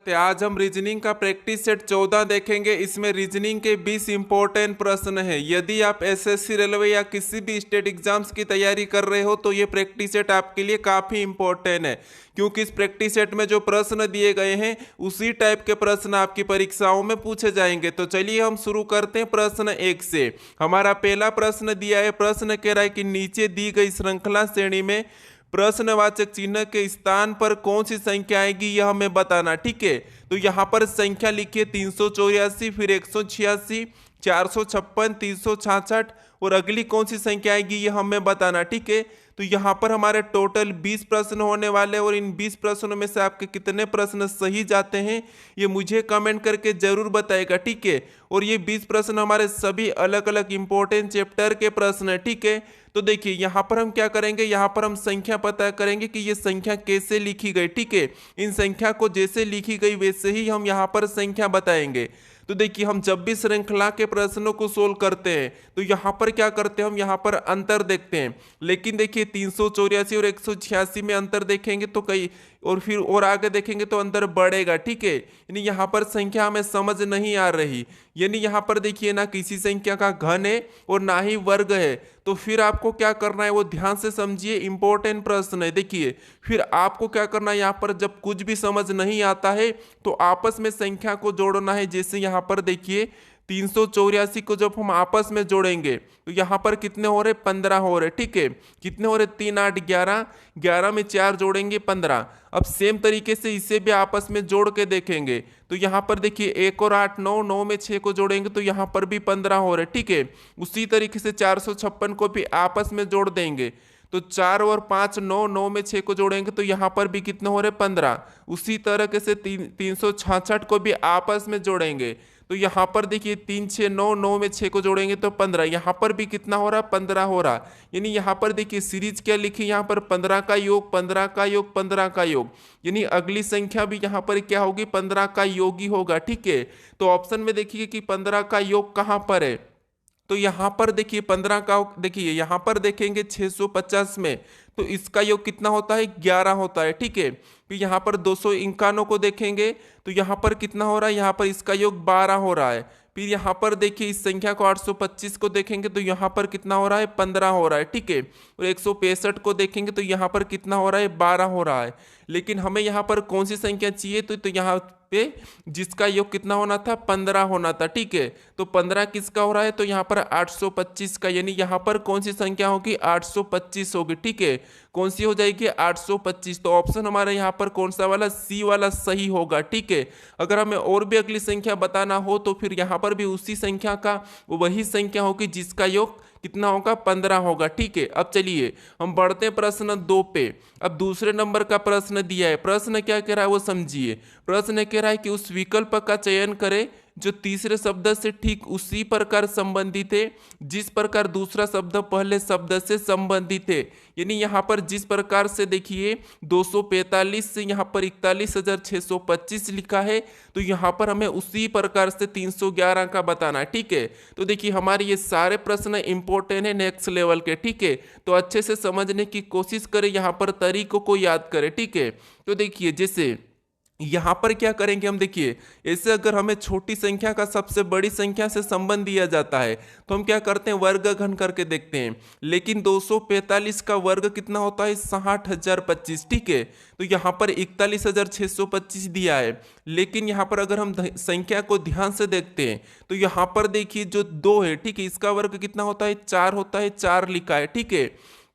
तो आज हम रीजनिंग का प्रैक्टिस सेट 14 देखेंगे। इसमें रीजनिंग के 20 इंपॉर्टेंट प्रश्न हैं। यदि आप एसएससी रेलवे या किसी भी स्टेट एग्जाम्स की तैयारी कर रहे हो तो ये प्रैक्टिस सेट आपके लिए काफ़ी इंपॉर्टेंट है, क्योंकि इस प्रैक्टिस सेट में जो प्रश्न दिए गए हैं उसी टाइप के प्रश्न आपकी परीक्षाओं में पूछे जाएंगे। तो चलिए हम शुरू करते हैं प्रश्न 1 से। हमारा पहला प्रश्न दिया है, प्रश्न कह रहा है कि नीचे दी गई श्रृंखला श्रेणी में प्रश्नवाचक चिन्ह के स्थान पर कौन सी संख्या आएगी यह हमें बताना। ठीक है, तो यहाँ पर संख्या लिखिए 384, फिर 186, 456, 366 और अगली कौन सी संख्या आएगी यह हमें बताना। ठीक है, तो यहाँ पर हमारे टोटल 20 प्रश्न होने वाले और इन 20 प्रश्नों में से आपके कितने प्रश्न सही जाते हैं ये मुझे कमेंट करके जरूर बताएगा। ठीक है, और ये 20 प्रश्न हमारे सभी अलग अलग इंपॉर्टेंट चैप्टर के प्रश्न है। ठीक है, तो देखिए यहाँ पर हम क्या करेंगे, यहाँ पर हम संख्या पता करेंगे कि ये संख्या कैसे लिखी गई। ठीक है, इन संख्या को जैसे लिखी गई वैसे ही हम यहाँ पर संख्या बताएंगे। तो देखिए हम जब भी श्रृंखला के प्रश्नों को सोल्व करते हैं तो यहाँ पर क्या करते हैं, हम यहाँ पर अंतर देखते हैं। लेकिन देखिए 384 और 186 में अंतर देखेंगे तो कई और फिर और आगे देखेंगे तो अंतर बढ़ेगा। ठीक है, यानी यहाँ पर संख्या हमें समझ नहीं आ रही, यानी यहाँ पर देखिए ना किसी संख्या का घन है और ना ही वर्ग है। तो फिर आपको क्या करना है वो ध्यान से समझिए, इंपॉर्टेंट प्रश्न है। देखिए फिर आपको क्या करना है, यहाँ पर जब कुछ भी समझ नहीं आता है तो आपस में संख्या को जोड़ना है। जैसे यहाँ पर देखिए 384 को जब हम आपस में जोड़ेंगे तो यहाँ पर कितने हो रहे, 15 हो रहे। ठीक है, कितने हो रहे, 3 8 11, 11 में 4 जोड़ेंगे 15। अब सेम तरीके से इसे भी आपस में जोड़ के देखेंगे तो यहाँ पर देखिए 1 और 8 9, 9 में 6 को जोड़ेंगे तो यहाँ पर भी 15 हो रहे। ठीक है, उसी तरीके से 456 को भी आपस में जोड़ देंगे तो 4 और 5 9, 9 में 6 को जोड़ेंगे तो यहाँ पर भी कितने हो रहे, 15। उसी तरीके से 366 को भी आपस में जोड़ेंगे तो यहाँ पर देखिए 3 6 9, 9 में 6 को जोड़ेंगे तो 15। यहाँ पर भी कितना हो रहा, 15 हो रहा। यानी यहाँ पर देखिए सीरीज क्या लिखी, यहाँ पर 15 का योग, 15 का योग, 15 का योग, यानी अगली संख्या भी यहाँ पर क्या होगी, 15 का योग ही होगा। ठीक है, तो ऑप्शन में देखिए कि 15 का योग कहाँ पर है, तो यहाँ पर देखिए 15 का, देखिए यहाँ पर देखेंगे 650 में तो इसका योग कितना होता है, 11 होता है। ठीक है, फिर यहाँ पर 251 को देखेंगे तो यहाँ पर कितना हो रहा है, यहाँ पर इसका योग 12 हो रहा है। फिर यहाँ पर देखिए इस संख्या को 825 को देखेंगे तो यहाँ पर कितना हो रहा है, 15 हो रहा है। ठीक है, और 165 को देखेंगे तो यहाँ पर कितना हो रहा है, 12 हो रहा है। लेकिन हमें यहाँ पर कौन सी संख्या चाहिए, तो यहाँ पे जिसका योग कितना होना था, 15 होना था। ठीक है, तो 15 किसका हो रहा है, तो यहाँ पर 825 का, यानी यहाँ पर कौन सी संख्या होगी, 825 होगी। ठीक है, कौन सी हो जाएगी, 825। तो ऑप्शन हमारा यहाँ पर कौन सा वाला, सी वाला सही होगा। ठीक है, अगर हमें और भी अगली संख्या बताना हो तो फिर यहाँ पर भी उसी संख्या का वही संख्या होगी जिसका योग कितना होगा, 15 होगा। ठीक है, अब चलिए हम बढ़ते हैं प्रश्न 2 पे। अब दूसरे नंबर का प्रश्न दिया है, प्रश्न क्या कह रहा है वो समझिए। प्रश्न कह रहा है कि उस विकल्प का चयन करें जो तीसरे शब्द से ठीक उसी प्रकार संबंधित है जिस प्रकार दूसरा शब्द पहले शब्द से संबंधित है। यानी यहाँ पर जिस प्रकार से देखिए 245 से यहाँ पर 41,625 लिखा है तो यहाँ पर हमें उसी प्रकार से 311 का बताना है। ठीक है, तो देखिए हमारे ये सारे प्रश्न इंपॉर्टेंट है, नेक्स्ट लेवल के। ठीक है, तो अच्छे से समझने की कोशिश करें, यहाँ पर तरीकों को याद करें। ठीक है, तो देखिए जैसे यहाँ पर क्या करेंगे हम, देखिए ऐसे अगर हमें छोटी संख्या का सबसे बड़ी संख्या से संबंध दिया जाता है तो हम क्या करते हैं, वर्ग घन करके देखते हैं। लेकिन 245 का वर्ग कितना होता है, 60,025। ठीक है, तो यहाँ पर 41,625 दिया है। लेकिन यहाँ पर अगर हम संख्या को ध्यान से देखते हैं तो यहाँ पर देखिए जो 2 है, ठीक है, इसका वर्ग कितना होता है, 4 होता है, 4 लिखा है। ठीक है,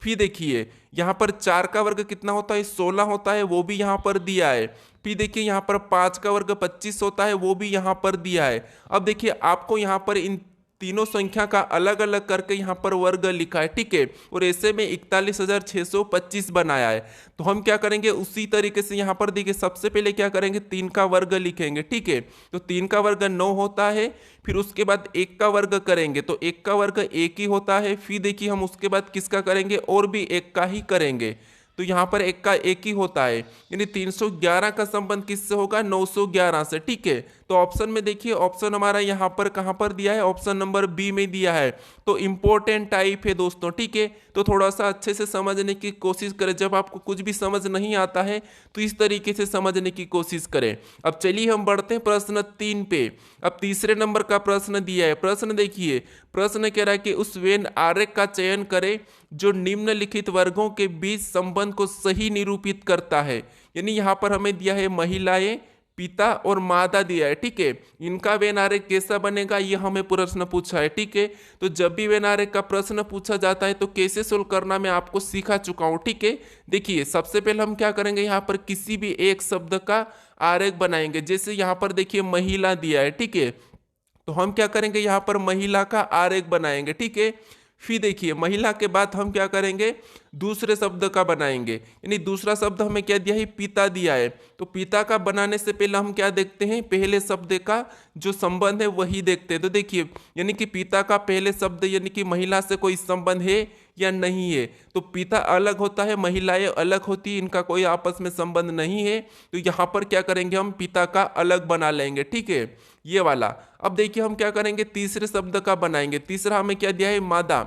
फिर देखिए यहाँ पर 4 का वर्ग कितना होता है, 16 होता है, वो भी यहाँ पर दिया है। फिर देखिए यहाँ पर 5 का वर्ग 25 होता है, वो भी यहाँ पर दिया है। अब देखिए आपको यहाँ पर इन तीनों संख्या का अलग अलग करके यहाँ पर वर्ग लिखा है। ठीक है, और ऐसे में 41,625 बनाया है। तो हम क्या करेंगे, उसी तरीके से यहाँ पर देखिए सबसे पहले क्या करेंगे, 3 का वर्ग लिखेंगे। ठीक है, तो 3 का वर्ग 9 होता है। फिर उसके बाद 1 का वर्ग करेंगे तो 1 का वर्ग 1 ही होता है। फिर देखिए हम उसके बाद किसका करेंगे, और भी 1 का ही करेंगे। तो यहाँ पर एक का एक ही होता है, यानी 311 का संबंध किससे होगा, 911 से। ठीक है, तो ऑप्शन में देखिए, ऑप्शन हमारा यहाँ पर कहाँ पर दिया है, ऑप्शन नंबर बी में दिया है। तो इंपॉर्टेंट टाइप है दोस्तों। ठीक है, तो थोड़ा सा अच्छे से समझने की कोशिश करें। जब आपको कुछ भी समझ नहीं आता है तो इस तरीके से समझने की कोशिश करें। अब चलिए हम बढ़ते हैं प्रश्न 3 पे। अब तीसरे नंबर का प्रश्न दिया है। प्रश्न देखिए, प्रश्न कह रहा है कि उस वेन आरेख का चयन करें जो निम्नलिखित वर्गों के बीच संबंध को सही निरूपित करता है। यानी यहाँ पर हमें दिया है महिलाएं, पिता और मादा दिया है। ठीक है, इनका वेन आरेख कैसा बनेगा ये हमें प्रश्न पूछा है। ठीक है, तो जब भी वेन आरेख का प्रश्न पूछा जाता है तो कैसे सोल्व करना मैं आपको सिखा चुका हूँ। ठीक है, देखिए सबसे पहले हम क्या करेंगे, यहाँ पर किसी भी एक शब्द का आरेख बनाएंगे। जैसे यहाँ पर देखिए महिला दिया है। ठीक है, तो हम क्या करेंगे, यहाँ पर महिला का आरेख बनाएंगे। ठीक है, फिर देखिए महिला के बाद हम क्या करेंगे, दूसरे शब्द का बनाएंगे। यानी दूसरा शब्द हमें क्या दिया है, पिता दिया है। तो पिता का बनाने से पहले हम क्या देखते हैं, पहले शब्द का जो संबंध है वही देखते हैं। तो देखिए, यानी कि पिता का पहले शब्द यानी कि महिला से कोई संबंध है या नहीं है। तो पिता अलग होता है, महिलाएं अलग होती है, इनका कोई आपस में संबंध नहीं है। तो यहाँ पर क्या करेंगे, हम पिता का अलग बना लेंगे। ठीक है, ये वाला। अब देखिए हम क्या करेंगे, तीसरे शब्द का बनाएंगे। तीसरा हमें क्या दिया है, मादा।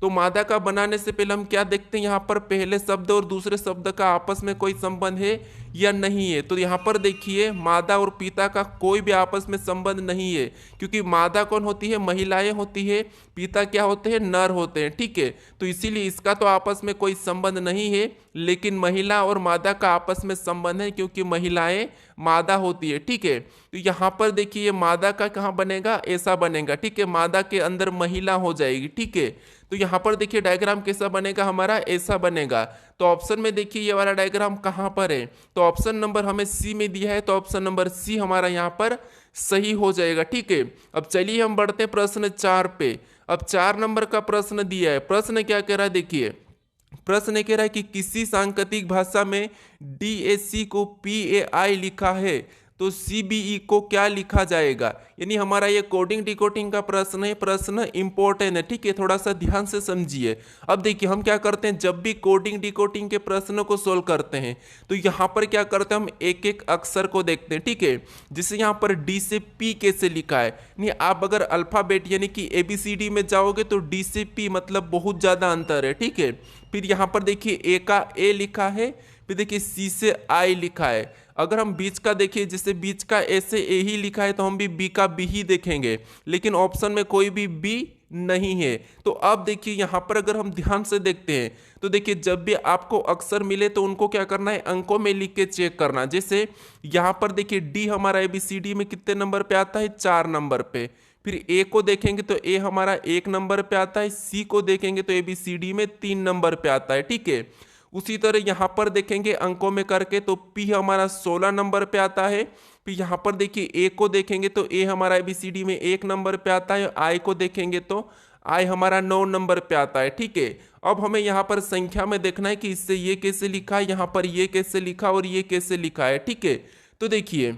तो मादा का बनाने से पहले हम क्या देखते हैं, यहाँ पर पहले शब्द और दूसरे शब्द का आपस में कोई संबंध है या नहीं है। तो यहाँ पर देखिए मादा और पिता का कोई भी आपस में संबंध नहीं है, क्योंकि मादा कौन होती है, महिलाएं होती है, पिता क्या होते हैं, नर होते हैं। ठीक है, तो इसीलिए इसका तो आपस में कोई संबंध नहीं है, लेकिन महिला और मादा का आपस में संबंध है, क्योंकि महिलाएं मादा होती है। ठीक है, तो यहाँ पर देखिए मादा का कहाँ बनेगा, ऐसा बनेगा। ठीक है, मादा के अंदर महिला हो जाएगी। ठीक है, तो यहाँ पर देखिए डायग्राम कैसा बनेगा, हमारा ऐसा बनेगा। तो ऑप्शन में देखिए ये वाला डायग्राम कहाँ पर है, तो ऑप्शन नंबर हमें सी में दिया है। तो ऑप्शन नंबर सी हमारा यहाँ पर सही हो जाएगा। ठीक है, अब चलिए हम बढ़ते हैं प्रश्न 4 पे। अब 4 नंबर का प्रश्न दिया है। प्रश्न क्या कह रहा है, देखिए प्रश्न कह रहा है कि किसी सांकेतिक भाषा में DAC को PAI लिखा है तो CBE को क्या लिखा जाएगा। यानी हमारा ये कोडिंग डिकोडिंग का प्रश्न है, प्रश्न इंपॉर्टेंट है। ठीक है, थोड़ा सा ध्यान से समझिए। अब देखिए हम क्या करते हैं, जब भी कोडिंग डिकोडिंग के प्रश्नों को सोल्व करते हैं तो यहाँ पर क्या करते हैं, हम एक एक अक्षर को देखते हैं। ठीक है, जैसे यहाँ पर D से P कैसे लिखा है। नहीं, आप अगर अल्फाबेट यानी कि ABCD में जाओगे तो D से P मतलब बहुत ज़्यादा अंतर है। ठीक है, फिर यहाँ पर देखिए A का A लिखा है, फिर देखिए C से I लिखा है। अगर हम बीच का देखिए, जैसे बीच का ए से ए ही लिखा है तो हम भी बी का बी ही देखेंगे, लेकिन ऑप्शन में कोई भी बी नहीं है। तो अब देखिए यहाँ पर अगर हम ध्यान से देखते हैं तो देखिए जब भी आपको अक्षर मिले तो उनको क्या करना है, अंकों में लिख के चेक करना। जैसे यहाँ पर देखिए डी हमारा ABCD में कितने नंबर पे आता है, 4 नंबर पे। फिर ए को देखेंगे तो ए हमारा 1 नंबर पे आता है, सी को देखेंगे तो ABCD में 3 नंबर पे आता है। ठीक है, उसी तरह यहाँ पर देखेंगे अंकों में करके तो P हमारा 16 नंबर पे आता है। फिर यहाँ पर देखिए A को देखेंगे तो A हमारा ABCD में 1 नंबर पे आता है। I को देखेंगे तो I हमारा 9 नंबर पे आता है। ठीक है, अब हमें यहाँ पर संख्या में देखना है कि इससे ये कैसे लिखा है, यहाँ पर ये कैसे लिखा और ये कैसे लिखा है। ठीक है, तो देखिए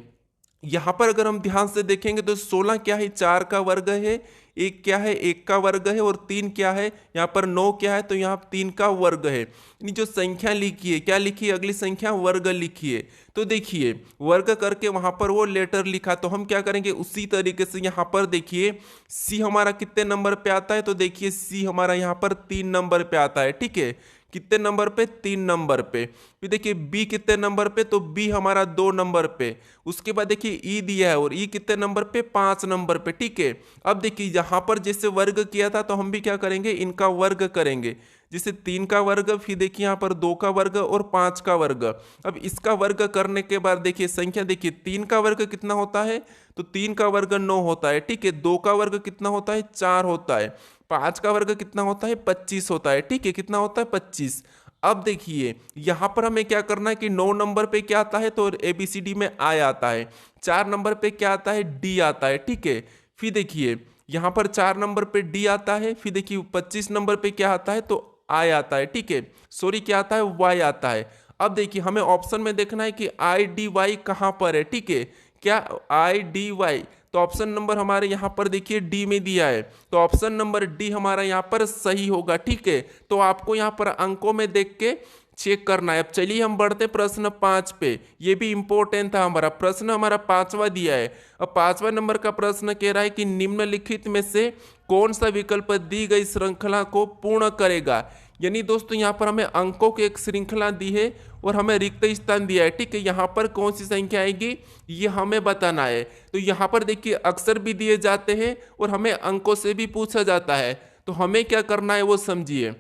यहाँ पर अगर हम ध्यान से देखेंगे तो 16 क्या है, 4 का वर्ग है, 1 क्या है, 1 का वर्ग है, और 3 क्या है, यहाँ पर 9 क्या है, तो यहाँ 3 का वर्ग है। यानी जो संख्या लिखी है, क्या लिखी है, अगली संख्या वर्ग लिखी है। तो देखिए वर्ग करके वहाँ पर वो लेटर लिखा, तो हम क्या करेंगे उसी तरीके से यहाँ पर देखिए सी हमारा कितने नंबर पे आता है, तो देखिए सी हमारा यहाँ पर 3 नंबर पे आता है। ठीक है, कितने नंबर पे, 3 नंबर पे। फिर देखिए बी कितने नंबर पे, तो बी हमारा 2 नंबर पे। उसके बाद देखिए ई दिया है और ई कितने नंबर पे, 5 नंबर पे। ठीक है, अब देखिए यहाँ पर जैसे वर्ग किया था तो हम भी क्या करेंगे, इनका वर्ग करेंगे। जैसे 3 का वर्ग, फिर देखिए यहाँ पर 2 का वर्ग और 5 का वर्ग। अब इसका वर्ग करने के बाद देखिए संख्या, देखिए 3 का वर्ग कितना होता है, तो 3 का वर्ग 9 होता है। ठीक है, 2 का वर्ग कितना होता है, 4 होता है। 5 का वर्ग कितना होता है, 25 होता है। ठीक है, कितना होता है, 25। अब देखिए यहाँ पर हमें क्या करना है कि 9 नंबर पे क्या आता है, तो ABCD में आई आता है। 4 नंबर पे क्या आता है, डी आता है। ठीक है, फिर देखिए यहाँ पर 4 नंबर पे डी आता है। फिर देखिए 25 नंबर पे क्या आता है, तो आई आता है। ठीक है, सॉरी क्या आता है, वाई आता है। अब देखिए हमें ऑप्शन में देखना है कि IDY कहाँ पर है। ठीक है, क्या IDY, तो ऑप्शन नंबर हमारे यहाँ पर देखिए डी में दिया है, तो ऑप्शन नंबर डी हमारा यहाँ पर सही होगा। ठीक है, तो आपको यहाँ पर अंकों में देख के चेक करना है। अब चलिए हम बढ़ते प्रश्न 5 पे। ये भी इंपॉर्टेंट था हमारा प्रश्न, हमारा 5वां दिया है। अब 5वां नंबर का प्रश्न कह रहा है कि निम्नलिखित में से कौन सा विकल्प दी गई श्रृंखला को पूर्ण करेगा। यानी दोस्तों यहाँ पर हमें अंकों की एक श्रृंखला दी है और हमें रिक्त स्थान दिया है, ठीक है। यहाँ पर कौन सी संख्या आएगी ये हमें बताना है। तो यहाँ पर देखिए अक्षर भी दिए जाते हैं और हमें अंकों से भी पूछा जाता है। तो हमें क्या करना है वो समझिए।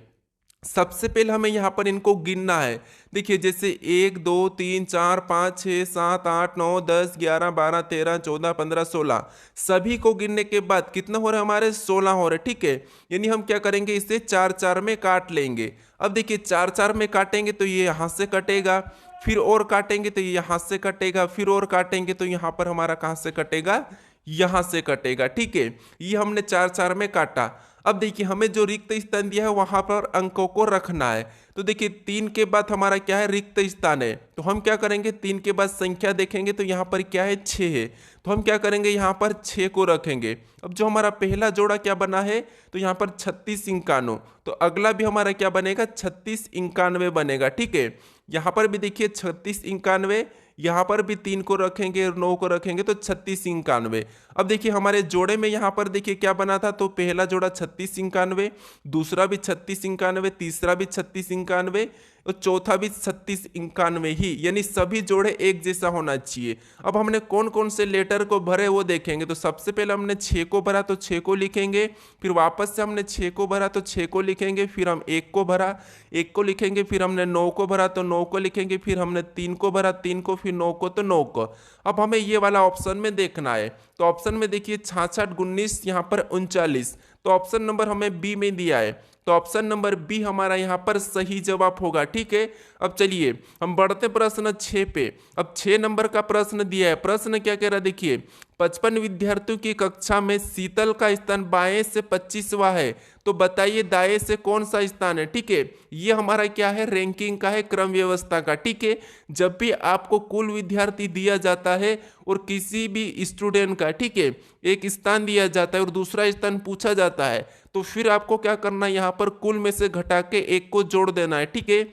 सबसे पहले हमें यहाँ पर इनको गिनना है। देखिए जैसे 1 2 3 4 5 6 7 8 9 10 11 12 13 14 15 16 सभी को गिनने के बाद कितना हो रहा है हमारे 16 हो रहे, ठीक है। यानी हम क्या करेंगे इसे 4 4 में काट लेंगे। अब देखिए 4 4 में काटेंगे तो ये यहाँ से कटेगा, फिर और काटेंगे तो ये यहाँ से कटेगा, फिर और काटेंगे तो यहाँ पर हमारा कहाँ से कटेगा, यहाँ से कटेगा, ठीक है। ये हमने 4 4 में काटा। अब देखिए हमें जो रिक्त स्थान दिया है वहां पर अंकों को रखना है। तो देखिए 3 के बाद हमारा क्या है रिक्त स्थान है, तो हम क्या करेंगे 3 के बाद संख्या देखेंगे तो यहाँ पर क्या है 6 है, तो हम क्या करेंगे यहाँ पर 6 को रखेंगे। अब जो हमारा पहला जोड़ा क्या बना है तो यहाँ पर 36 51, तो अगला भी हमारा क्या बनेगा 36 91 बनेगा, ठीक है। यहाँ पर भी देखिए 36 91, यहाँ पर भी 3 को रखेंगे और 9 को रखेंगे तो 36 91। अब देखिए हमारे जोड़े में यहाँ पर देखिए क्या बना था, तो पहला जोड़ा 36 91, दूसरा भी 36 91, तीसरा भी 36 91 और चौथा भी 36 91 ही, यानी सभी जोड़े एक जैसा होना चाहिए। अब हमने कौन कौन से लेटर को भरे वो देखेंगे। तो सबसे पहले हमने 6 को भरा तो 6 को लिखेंगे, फिर वापस से हमने 6 को भरा तो 6 को लिखेंगे, फिर हम 1 को भरा 1 को लिखेंगे, फिर हमने 9 को भरा तो 9 को लिखेंगे, फिर हमने 3 को भरा 3 को, फिर 9 को तो 9 को। अब हमें ये वाला ऑप्शन में देखना है। तो ऑप्शन में देखिए 66 19 यहाँ पर 39, तो ऑप्शन नंबर हमें बी में दिया है, तो ऑप्शन नंबर बी हमारा यहाँ पर सही जवाब होगा, ठीक है। अब चलिए हम बढ़ते प्रश्न 6 पे। अब 6 नंबर का प्रश्न दिया है। प्रश्न क्या कह रहा है देखिए 55 विद्यार्थियों की कक्षा में शीतल का स्थान बाएं से 25वां है, तो बताइए दाएं से कौन सा स्थान है, ठीक है। ये हमारा क्या है रैंकिंग का है, क्रम व्यवस्था का, ठीक है। जब भी आपको कुल विद्यार्थी दिया जाता है और किसी भी स्टूडेंट का, ठीक है, एक स्थान दिया जाता है और दूसरा स्थान पूछा जाता है, तो फिर आपको क्या करना है यहाँ पर कुल में से घटा के एक को जोड़ देना है, ठीक है।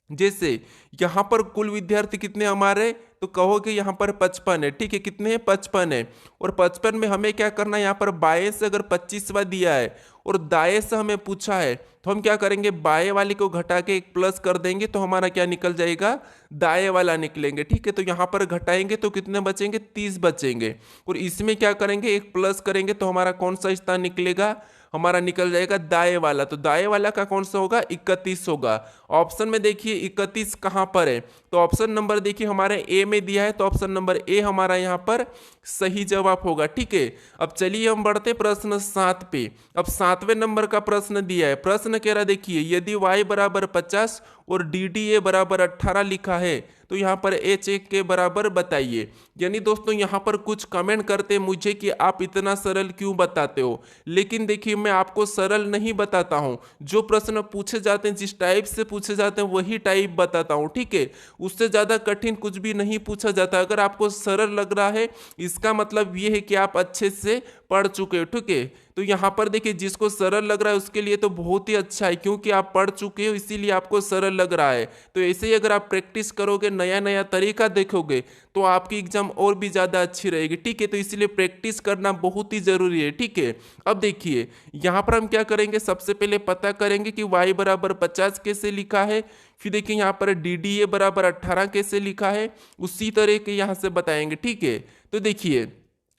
जैसे यहाँ पर कुल विद्यार्थी कितने हमारे, तो कहोगे यहाँ पर 55 है, ठीक है। कितने हैं 55 है, और 55 में हमें क्या करना है यहाँ पर बाएं से अगर 25वां दिया है और दाएं से हमें पूछा है, तो हम क्या करेंगे बाएं वाले को घटा के एक प्लस कर देंगे तो हमारा क्या निकल जाएगा दाएं वाला निकलेंगे, ठीक है। तो यहाँ पर घटाएंगे तो कितने बचेंगे 30 बचेंगे, और इसमें क्या करेंगे एक प्लस करेंगे तो हमारा कौन सा स्थान निकलेगा, हमारा निकल जाएगा दाएं वाला। तो दाएं वाला का कौन सा होगा 31 होगा। ऑप्शन में देखिए 31 कहाँ पर है, तो ऑप्शन नंबर देखिए हमारे ए में दिया है, तो ऑप्शन नंबर ए हमारा यहाँ पर सही जवाब होगा, ठीक है। अब चलिए हम बढ़ते प्रश्न 7 पे। अब 7वें नंबर का प्रश्न दिया है। प्रश्न कह रहा देखिए यदि y बराबर 50 और DDA बराबर 18 लिखा है तो यहाँ पर HA के बराबर बताइए। यानी दोस्तों यहाँ पर कुछ कमेंट करते मुझे कि आप इतना सरल क्यों बताते हो, लेकिन देखिए मैं आपको सरल नहीं बताता हूँ, जो प्रश्न पूछे जाते हैं जिस टाइप से पूछे जाते हैं वही टाइप बताता हूँ, ठीक है। उससे ज़्यादा कठिन कुछ भी नहीं पूछा जाता। अगर आपको सरल लग रहा है इसका मतलब ये है कि आप अच्छे से पढ़ चुके हो, ठीक है। तो यहाँ पर देखिए जिसको सरल लग रहा है उसके लिए तो बहुत ही अच्छा है, क्योंकि आप पढ़ चुके हो इसीलिए आपको सरल लग रहा है। तो ऐसे ही अगर आप प्रैक्टिस करोगे नया नया तरीका देखोगे तो आपकी एग्जाम और भी ज़्यादा अच्छी रहेगी, ठीक है। तो इसलिए प्रैक्टिस करना बहुत ही ज़रूरी है, ठीक है। अब देखिए यहाँ पर हम क्या करेंगे, सबसे पहले पता करेंगे कि y बराबर 50 कैसे लिखा है, फिर देखिए यहाँ पर DDA बराबर 18 कैसे लिखा है, उसी तरह के यहाँ से बताएंगे, ठीक है। तो देखिए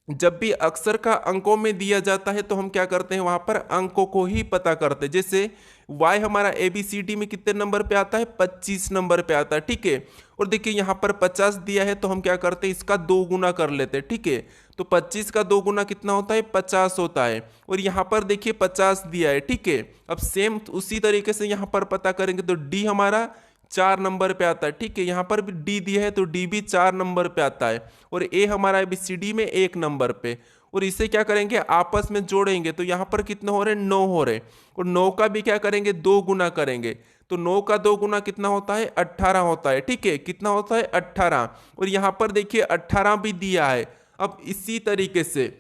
जब भी अक्षर का अंकों में दिया जाता है तो हम क्या करते हैं वहां पर अंकों को ही पता करते हैं। जैसे y हमारा ABCD में कितने नंबर पे आता है 25 नंबर पे आता है, ठीक है। और देखिए यहाँ पर 50 दिया है तो हम क्या करते हैं इसका 2 गुना कर लेते हैं, ठीक है। तो 25 का 2 गुना कितना होता है 50 होता है, और यहाँ पर देखिए 50 दिया है, ठीक है। अब सेम उसी तरीके से यहाँ पर पता करेंगे तो D हमारा 4 नंबर पे आता है, ठीक है। यहाँ पर भी डी दिया है तो डी भी 4 नंबर पे आता है, और ए हमारा ABCD में 1 नंबर पे। और इसे क्या करेंगे आपस में जोड़ेंगे तो यहाँ पर कितने हो रहे हैं 9 हो रहे, और 9 का भी क्या करेंगे 2 गुना करेंगे, तो 9 का 2 गुना कितना होता है 18 होता है, ठीक है। कितना होता है 18, और यहाँ पर देखिए 18 भी दिया है। अब इसी तरीके से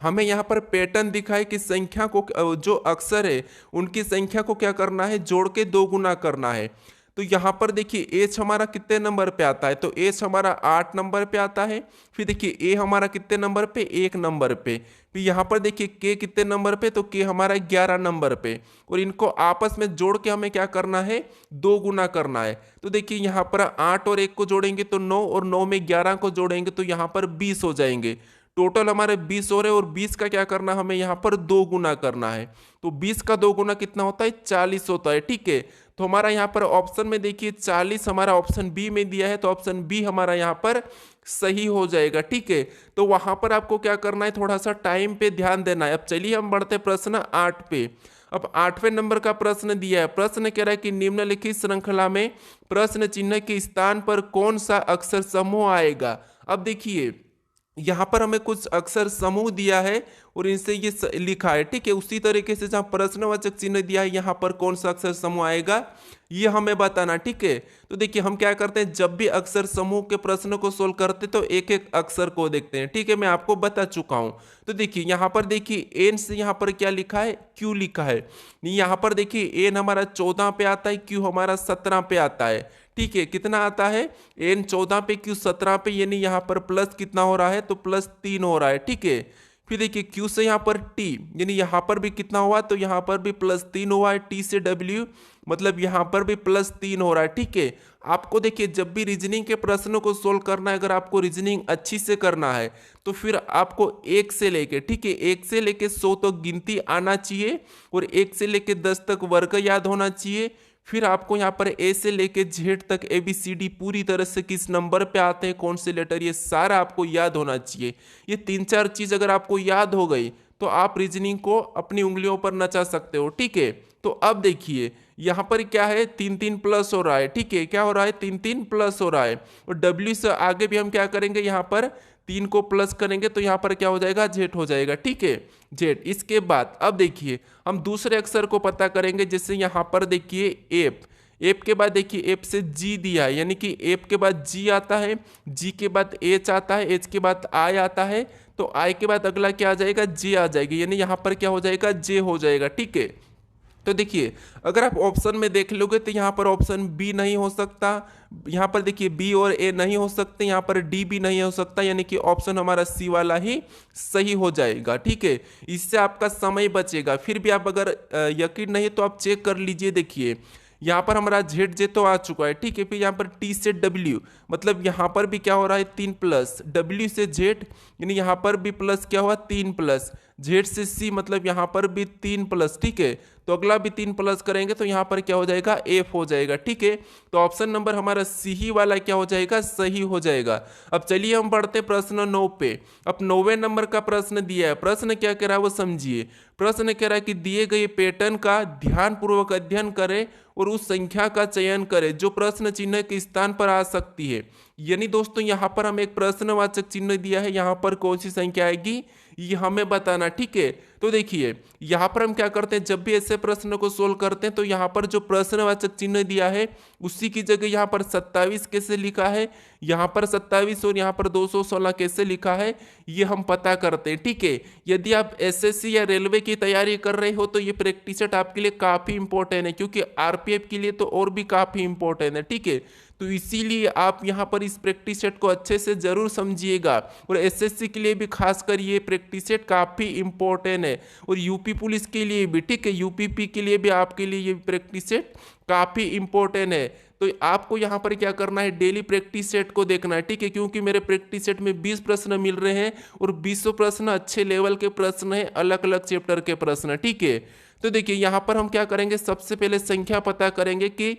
हमें यहाँ पर पैटर्न दिखाए कि संख्या को जो अक्षर है उनकी संख्या को क्या करना है जोड़ के 2 गुना करना है। तो यहाँ पर देखिए एच हमारा कितने नंबर पे आता है, तो एच हमारा 8 नंबर पे आता है। फिर देखिए ए हमारा कितने नंबर पे, 1 नंबर पे। फिर यहाँ पर देखिए के कितने नंबर पे, तो के हमारा 11 नंबर पे। और इनको आपस में जोड़ के हमें क्या करना है, 2 गुना करना है। तो देखिए यहाँ पर 8 और 1 को जोड़ेंगे तो 9, और 9 में 11 को जोड़ेंगे तो यहाँ पर 20 हो जाएंगे। टोटल हमारे 20 हो रहे, और 20 का क्या करना है, हमें यहाँ पर 2 गुना करना है। तो 20 का 2 गुना कितना होता है, 40 होता है। ठीक है, तो हमारा यहाँ पर ऑप्शन में देखिए 40 हमारा ऑप्शन बी में दिया है, तो ऑप्शन बी हमारा यहाँ पर सही हो जाएगा। ठीक है, तो वहां पर आपको क्या करना है, थोड़ा सा टाइम पे ध्यान देना है। अब चलिए हम बढ़ते प्रश्न 8 पे। अब 8वें नंबर का प्रश्न दिया है। प्रश्न कह रहा है कि निम्नलिखित श्रृंखला में प्रश्न चिन्ह के स्थान पर कौन सा अक्षर समूह आएगा। अब देखिए यहाँ पर हमें कुछ अक्षर समूह दिया है और इनसे ये लिखा है। ठीक है, उसी तरीके से जहाँ प्रश्नवाचक चिन्ह दिया है यहाँ पर कौन सा अक्षर समूह आएगा ये हमें बताना। ठीक है, तो देखिए हम क्या करते हैं, जब भी अक्षर समूह के प्रश्न को सोल्व करते तो एक एक अक्षर को देखते हैं। ठीक है, मैं आपको बता चुका हूं। तो देखिए यहाँ पर देखिए एन से यहाँ पर क्या लिखा है, क्यू लिखा है। यहाँ पर देखिए एन हमारा 14 पे आता है, क्यू हमारा 17 पे आता है। ठीक है, कितना आता है, एन 14 पे क्यू 17 पे, यानी यहाँ पर प्लस कितना हो रहा है, तो प्लस 3 हो रहा है। ठीक है, फिर देखिए क्यू से यहाँ पर टी, यानी यहाँ पर भी कितना हुआ, तो यहाँ पर भी प्लस 3 हुआ है। टी से डब्ल्यू, मतलब यहाँ पर भी प्लस 3 हो रहा है। ठीक है, आपको देखिए जब भी रीजनिंग के प्रश्नों को सोल्व करना है, अगर आपको रीजनिंग अच्छी से करना है तो फिर आपको 1 से लेके, ठीक है, 1 से लेके 100 तक गिनती आना चाहिए, और 1 से लेके 10 तक वर्ग याद होना चाहिए। फिर आपको यहाँ पर ए से लेके जेड तक ABCD पूरी तरह से किस नंबर पे आते हैं, कौन से लेटर, ये सारा आपको याद होना चाहिए। ये 3-4 चीज अगर आपको याद हो गई तो आप रीजनिंग को अपनी उंगलियों पर नचा सकते हो। ठीक है, तो अब देखिए यहाँ पर क्या है, 3-3 प्लस हो रहा है। ठीक है, क्या हो रहा है, 3-3 प्लस हो रहा है। और W से आगे भी हम क्या करेंगे, यहाँ पर 3 को प्लस करेंगे तो यहाँ पर क्या हो जाएगा, जेड हो जाएगा। ठीक है, जेड। इसके बाद अब देखिए हम दूसरे अक्षर को पता करेंगे, जैसे यहाँ पर देखिए एफ, एफ के बाद देखिए एफ से जी दिया है, यानी कि एफ के बाद जी आता है, जी के बाद एच आता है, एच के बाद आई आता है, तो आई के बाद अगला क्या आ जाएगा, जे आ जाएगी, यानी यहाँ पर क्या हो जाएगा, जे हो जाएगा। ठीक है, तो देखिए अगर आप ऑप्शन में देख लोगे तो यहाँ पर ऑप्शन बी नहीं हो सकता, यहाँ पर देखिए बी और ए नहीं हो सकते, यहाँ पर डी भी नहीं हो सकता, यानी कि ऑप्शन हमारा सी वाला ही सही हो जाएगा। ठीक है, इससे आपका समय बचेगा। फिर भी आप अगर यकीन नहीं तो आप चेक कर लीजिए। देखिए यहाँ पर हमारा जेड जे तो आ चुका है। ठीक है, फिर यहाँ पर टी से डब्ल्यू, मतलब यहाँ पर भी क्या हो रहा है, 3 प्लस, डब्ल्यू से जेड, यानी यहाँ पर भी प्लस क्या हुआ, 3 प्लस, जेड से सी, मतलब यहाँ पर भी 3 प्लस। ठीक है, तो अगला भी 3 प्लस करेंगे तो यहाँ पर क्या हो जाएगा, एफ हो जाएगा। ठीक है, तो ऑप्शन नंबर हमारा सी ही वाला क्या हो जाएगा, सही हो जाएगा। अब चलिए हम बढ़ते प्रश्न 9 पे। अब 9वें नंबर का प्रश्न दिया है। प्रश्न क्या कह रहा है वो समझिए। प्रश्न कह रहा है कि दिए गए पैटर्न का ध्यानपूर्वक अध्ययन करें और उस संख्या का चयन करें जो प्रश्न चिन्ह के स्थान पर आ सकती है। यानी दोस्तों यहाँ पर हम एक प्रश्नवाचक चिन्ह दिया है, यहाँ पर कौन सी संख्या आएगी ये हमें बताना। ठीक है, तो देखिए यहाँ पर हम क्या करते हैं, जब भी ऐसे प्रश्न को सोल्व करते हैं तो यहाँ पर जो प्रश्नवाचक चिन्ह दिया है उसी की जगह यहाँ पर 27 कैसे लिखा है, यहाँ पर 27 और यहाँ पर 216 कैसे लिखा है, ये हम पता करते हैं। ठीक है, यदि आप एसएससी या रेलवे की तैयारी कर रहे हो तो ये प्रैक्टिस सेट आपके लिए काफ़ी इंपॉर्टेंट है, क्योंकि आरपीएफ के लिए तो और भी काफ़ी इंपॉर्टेंट है। ठीक है, तो इसीलिए आप यहाँ पर इस प्रैक्टिस सेट को अच्छे से जरूर समझिएगा, और एसएससी के लिए भी खासकर ये प्रैक्टिस सेट काफ़ी इंपॉर्टेंट है, और यूपी पुलिस के लिए भी। ठीक है, यूपीपी के लिए भी आपके लिए ये प्रैक्टिस सेट काफ़ी इंपॉर्टेंट है। तो आपको यहाँ पर क्या करना है, डेली प्रैक्टिस सेट को देखना है। ठीक है, क्योंकि मेरे प्रैक्टिस सेट में 20 प्रश्न मिल रहे हैं और 20 प्रश्न अच्छे लेवल के प्रश्न हैं, अलग अलग चैप्टर के प्रश्न। ठीक है, तो देखिए यहाँ पर हम क्या करेंगे, सबसे पहले संख्या पता करेंगे कि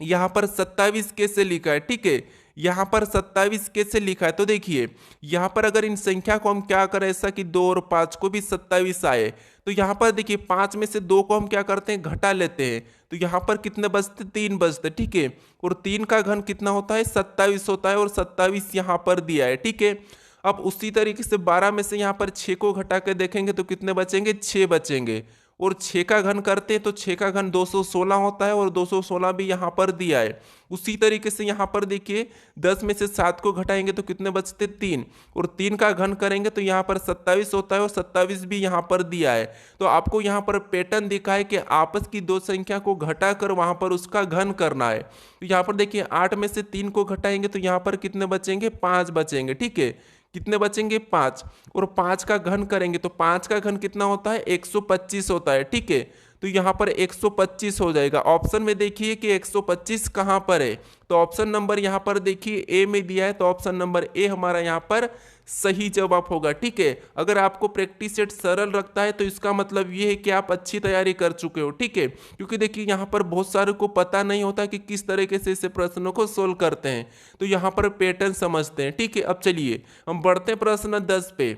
यहाँ पर 27 कैसे लिखा है। ठीक है, यहाँ पर 27 कैसे लिखा है, तो देखिए यहाँ पर अगर इन संख्या को हम क्या करें, ऐसा कि 2 और 5 को भी 27 आए, तो यहाँ पर देखिए 5 में से 2 को हम क्या करते हैं, घटा लेते हैं, तो यहाँ पर कितने बचते, 3 बचते। ठीक है, और 3 का घन कितना होता है, 27 होता है, और 27 यहाँ पर दिया है। ठीक है, अब उसी तरीके से 12 में से यहाँ पर 6 को घटा के देखेंगे तो कितने बचेंगे, 6 बचेंगे, और 6 का घन करते हैं तो 6 का घन 216 होता है और 216 भी यहाँ पर दिया है। उसी तरीके से यहाँ पर देखिए 10 में से 7 को घटाएंगे तो कितने बचते 3, और 3 का घन करेंगे तो यहाँ पर 27 होता है और 27 भी यहाँ पर दिया है। तो आपको यहाँ पर पैटर्न दिखा है कि आपस की दो संख्या को घटाकर वहाँ पर उसका घन करना है। तो यहाँ पर देखिए 8 में से 3 को घटाएंगे तो यहाँ पर कितने बचेंगे 5 बचेंगे, ठीक है। कितने बचेंगे 5, और 5 का घन करेंगे तो 5 का घन कितना होता है 125 होता है, ठीक है। तो यहाँ पर 125 हो जाएगा। ऑप्शन में देखिए कि 125 कहाँ पर है, तो ऑप्शन नंबर यहाँ पर देखिए ए में दिया है, तो ऑप्शन नंबर ए हमारा यहाँ पर सही जवाब होगा, ठीक है। अगर आपको प्रैक्टिस सेट सरल रखता है तो इसका मतलब ये है कि आप अच्छी तैयारी कर चुके हो, ठीक है। क्योंकि देखिए यहाँ पर बहुत सारे को पता नहीं होता कि किस तरीके से इसे प्रश्नों को सोल्व करते हैं, तो यहाँ पर पैटर्न समझते हैं, ठीक है। अब चलिए हम बढ़ते हैं प्रश्न 10 पे।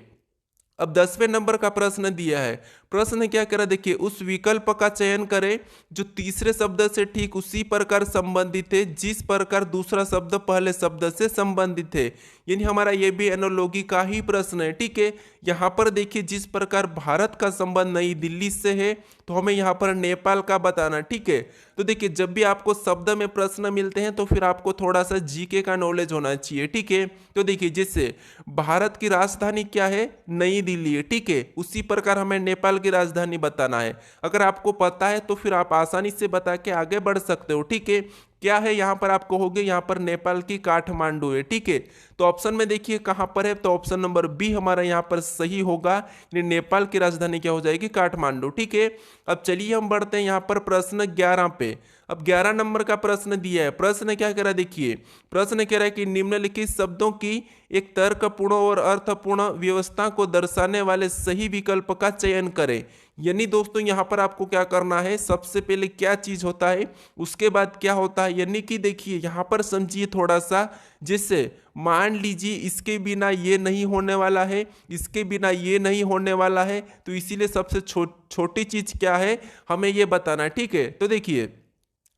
अब 10वें नंबर का प्रश्न दिया है। प्रश्न क्या करा देखिए, उस विकल्प का चयन करें जो तीसरे शब्द से ठीक उसी प्रकार संबंधित है जिस प्रकार दूसरा शब्द पहले शब्द से संबंधित है। यानी हमारा ये भी एनालॉजी का ही प्रश्न है, ठीक है। यहाँ पर देखिए जिस प्रकार भारत का संबंध नई दिल्ली से है तो हमें यहाँ पर नेपाल का बताना, ठीक है। तो देखिए जब भी आपको शब्द में प्रश्न मिलते हैं तो फिर आपको थोड़ा सा जीके का नॉलेज होना चाहिए, ठीक है। तो देखिए जैसे भारत की राजधानी क्या है, नई दिल्ली है, ठीक है। उसी प्रकार हमें नेपाल की राजधानी बताना है। अगर आपको पता है तो फिर आप आसानी से बता के आगे बढ़ सकते हो, ठीक है। क्या है यहाँ पर आप कहोगे यहाँ पर नेपाल की काठमांडू है, ठीक है। तो ऑप्शन में देखिए कहाँ पर है, तो ऑप्शन नंबर बी हमारा यहाँ पर सही होगा। नेपाल की राजधानी क्या हो जाएगी, काठमांडू, ठीक है। अब चलिए हम बढ़ते हैं यहाँ पर प्रश्न 11 पे। अब 11 नंबर का प्रश्न दिया है। प्रश्न क्या कह रहा है देखिए, प्रश्न कह रहा है कि निम्नलिखित शब्दों की एक तर्कपूर्ण और अर्थपूर्ण व्यवस्था को दर्शाने वाले सही विकल्प का चयन करें। यानी दोस्तों यहाँ पर आपको क्या करना है, सबसे पहले क्या चीज होता है उसके बाद क्या होता है। यानी कि देखिए यहाँ पर समझिए थोड़ा सा, जैसे मान लीजिए इसके बिना ये नहीं होने वाला है, इसके बिना ये नहीं होने वाला है, तो इसीलिए सबसे छोटी चीज क्या है हमें ये बताना, ठीक है। तो देखिए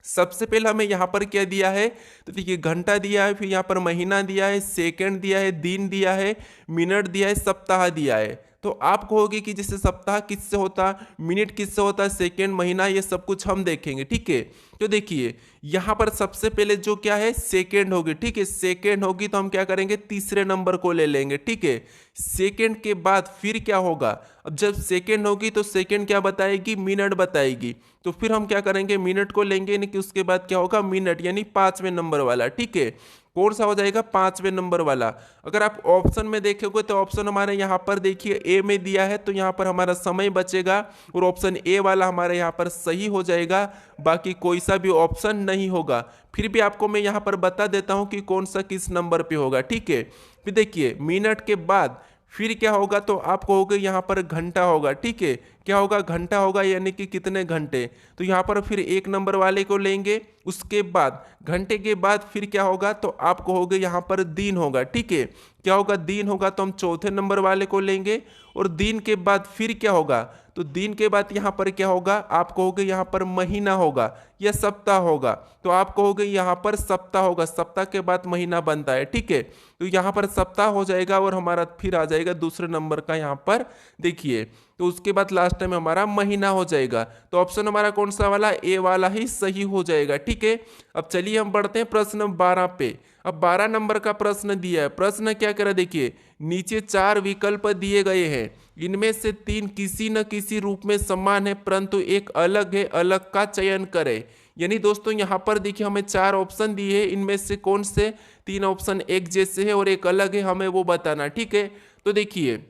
सबसे पहले हमें यहाँ पर क्या दिया है, तो देखिए घंटा दिया है, फिर यहाँ पर महीना दिया है, सेकंड दिया है, दिन दिया है, मिनट दिया है, सप्ताह दिया है। तो आप कहोगे कि जैसे सप्ताह किससे होता, मिनट किससे होता, सेकंड, महीना, ये सब कुछ हम देखेंगे, ठीक है। तो देखिए यहाँ पर सबसे पहले जो क्या है सेकंड होगी, ठीक है। सेकंड होगी तो हम क्या करेंगे तीसरे नंबर को ले लेंगे, ठीक है। सेकंड के बाद फिर क्या होगा, अब जब सेकंड होगी तो सेकंड क्या बताएगी, मिनट बताएगी। तो फिर हम क्या करेंगे मिनट को लेंगे, यानी कि उसके बाद क्या होगा मिनट, यानी 5वें नंबर वाला, ठीक है। कौन सा हो जाएगा 5वें नंबर वाला। अगर आप ऑप्शन में देखोगे तो ऑप्शन हमारे यहाँ पर देखिए ए में दिया है, तो यहाँ पर हमारा समय बचेगा और ऑप्शन ए वाला हमारे यहाँ पर सही हो जाएगा, बाकी कोई सा भी ऑप्शन नहीं होगा। फिर भी आपको मैं यहाँ पर बता देता हूँ कि कौन सा किस नंबर पे होगा, ठीक है। फिर देखिए मिनट के बाद फिर क्या होगा, तो आप कहोगे यहाँ पर घंटा होगा, ठीक है। क्या होगा, घंटा होगा, यानी कि कितने घंटे। तो यहाँ पर फिर 1 नंबर वाले को लेंगे, उसके बाद घंटे के बाद फिर क्या होगा, तो आप कहोगे यहाँ पर दिन होगा, ठीक है। क्या होगा, दिन होगा, तो हम चौथे नंबर वाले को लेंगे, और दिन के बाद फिर क्या होगा, तो दिन के बाद यहाँ पर क्या होगा, आप कहोगे यहाँ पर महीना होगा या सप्ताह होगा। तो आप कहोगे यहाँ पर सप्ताह होगा, सप्ताह के बाद महीना बनता है, ठीक है। तो यहाँ पर सप्ताह हो जाएगा और हमारा फिर आ जाएगा दूसरे नंबर का यहाँ पर देखिए, तो उसके बाद लास्ट में हमारा महीना हो जाएगा। तो ऑप्शन हमारा कौन सा वाला, ए वाला ही सही हो जाएगा, ठीक है। अब चलिए हम बढ़ते हैं प्रश्न 12 पे। अब 12 नंबर का प्रश्न दिया है। प्रश्न क्या करा देखिए, नीचे 4 विकल्प दिए गए हैं, इनमें से 3 किसी न किसी रूप में समान है परंतु एक अलग है, अलग का चयन करें। यानी दोस्तों यहाँ पर देखिए हमें 4 ऑप्शन दिए हैं, इनमें से कौन से 3 ऑप्शन एक जैसे है और एक अलग है, हमें वो बताना, ठीक है। तो देखिए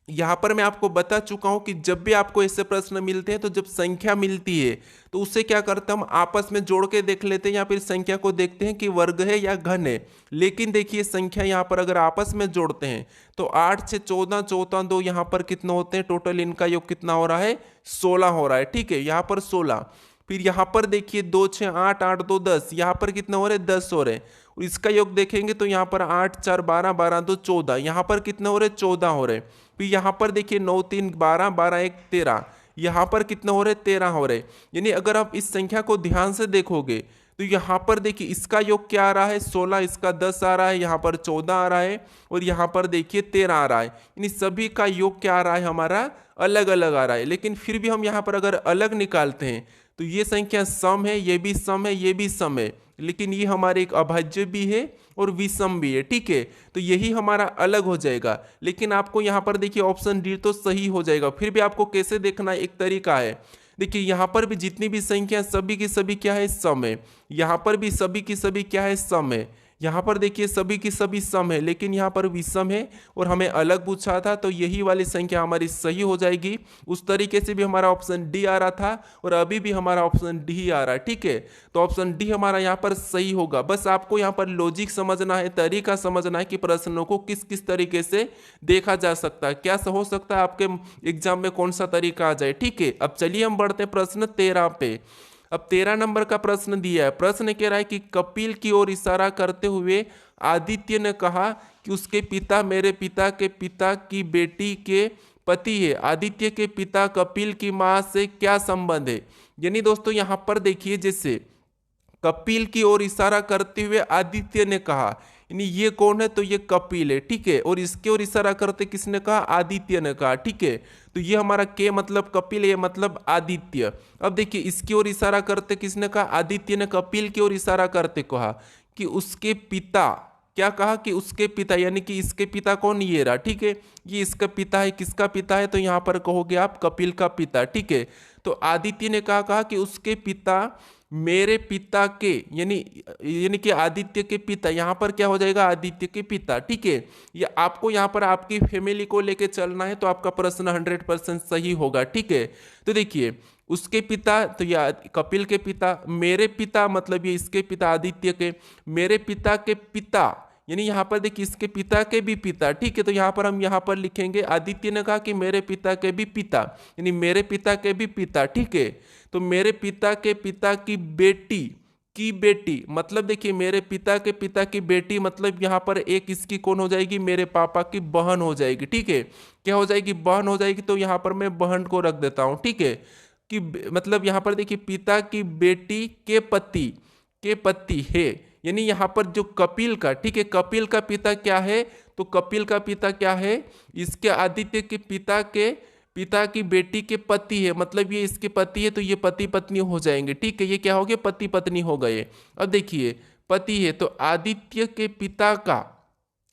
यहाँ पर मैं आपको बता चुका हूँ कि जब भी आपको ऐसे प्रश्न मिलते हैं तो जब संख्या मिलती है तो उससे क्या करते हैं हम आपस में जोड़ के देख लेते हैं या फिर संख्या को देखते हैं कि वर्ग है या घन है। लेकिन देखिए संख्या यहाँ पर अगर आपस में जोड़ते हैं तो 8 से 14, 14 2 यहाँ पर कितने होते हैं, टोटल इनका योग कितना हो रहा है 16 हो रहा है, ठीक है। यहाँ पर 16, फिर यहाँ पर देखिए 2 6 8, 8 2 10, यहाँ पर कितने हो रहे 10 हो रहे। और इसका योग देखेंगे तो यहाँ पर 8 4 12, 12 2 14, यहाँ पर कितने हो रहे 14 हो रहे। फिर यहाँ पर देखिए 9 3 12, 12 1 13, यहाँ पर कितने हो रहे 13 हो रहे। यानी अगर आप इस संख्या को ध्यान से देखोगे तो यहाँ पर देखिए इसका योग क्या आ रहा है 16, इसका 10 आ रहा है, यहाँ पर 14 आ रहा है और यहाँ पर देखिए 13 आ रहा है। यानी सभी का योग क्या आ रहा है हमारा अलग अलग आ रहा है। लेकिन फिर भी हम यहाँ पर अगर अलग निकालते हैं तो ये संख्या सम है, ये भी सम है, ये भी सम है, लेकिन ये हमारे एक अभाज्य भी है और विषम भी है। ठीक है, तो यही हमारा अलग हो जाएगा। लेकिन आपको यहाँ पर देखिए ऑप्शन डी तो सही हो जाएगा। फिर भी आपको कैसे देखना एक तरीका है, देखिए यहाँ पर भी जितनी भी संख्या सभी की सभी क्या है सम है, यहाँ पर भी सभी की सभी क्या है सम है, यहाँ पर देखिए सभी की सभी सम है, लेकिन यहाँ पर विषम है और हमें अलग पूछा था, तो यही वाली संख्या हमारी सही हो जाएगी। उस तरीके से भी हमारा ऑप्शन डी आ रहा था और अभी भी हमारा ऑप्शन डी आ रहा है। ठीक है, तो ऑप्शन डी हमारा यहाँ पर सही होगा। बस आपको यहाँ पर लॉजिक समझना है, तरीका समझना है कि प्रश्नों को किस किस तरीके से देखा जा सकता है, क्या हो सकता है आपके एग्जाम में कौन सा तरीका आ जाए। ठीक है, अब चलिए हम बढ़ते हैं प्रश्न 13 पे। अब 13 नंबर का प्रश्न दिया है। प्रश्न कह रहा है कि कपिल की ओर इशारा करते हुए आदित्य ने कहा कि उसके पिता मेरे पिता के पिता की बेटी के पति है। आदित्य के पिता कपिल की मां से क्या संबंध है। यानी दोस्तों यहाँ पर देखिए, जैसे कपिल की ओर इशारा करते हुए आदित्य ने कहा, यानी ये कौन है, तो ये कपिल है। ठीक है, और इसके ओर इशारा करते किसने कहा, आदित्य ने कहा। ठीक है, तो ये हमारा के मतलब कपिल, ये मतलब आदित्य। अब देखिए इसकी ओर इशारा करते किसने कहा, आदित्य ने कपिल की ओर इशारा करते कहा कि उसके पिता, क्या कहा कि उसके पिता, यानी कि इसके पिता कौन, ये रहा। ठीक है, ये इसका पिता है, किसका पिता है, तो यहाँ पर कहोगे आप कपिल का पिता। ठीक है, तो आदित्य ने कहा कि उसके पिता मेरे पिता के, यानी कि आदित्य के पिता, यहाँ पर क्या हो जाएगा, आदित्य के पिता। ठीक है, ये आपको यहाँ पर आपकी फैमिली को लेके चलना है, तो आपका प्रश्न 100% सही होगा। ठीक है, तो देखिए उसके पिता, तो ये कपिल के पिता, मेरे पिता मतलब ये इसके पिता आदित्य के, मेरे पिता के पिता, यानी यहाँ पर देखिए इसके पिता के भी पिता। ठीक है, तो यहाँ पर हम यहाँ पर लिखेंगे आदित्य ने कहा कि मेरे पिता के भी पिता, यानी मेरे पिता के भी पिता। ठीक है, तो मेरे पिता के पिता की बेटी मतलब देखिए मेरे पिता के पिता की बेटी मतलब यहाँ पर एक इसकी कौन हो जाएगी, मेरे पापा की बहन हो जाएगी। ठीक है, क्या हो जाएगी, बहन हो जाएगी। तो यहाँ पर मैं बहन को रख देता हूँ। ठीक है, कि मतलब यहाँ पर देखिए पिता की बेटी के पति है, यानी यहाँ पर जो कपिल का, ठीक है, कपिल का पिता क्या है, तो कपिल का पिता क्या है, इसके आदित्य के पिता की बेटी के पति है, मतलब ये इसके पति है, तो ये पति पत्नी हो जाएंगे। ठीक है, ये क्या हो गए, पति पत्नी हो गए। अब देखिए पति है तो आदित्य के पिता का,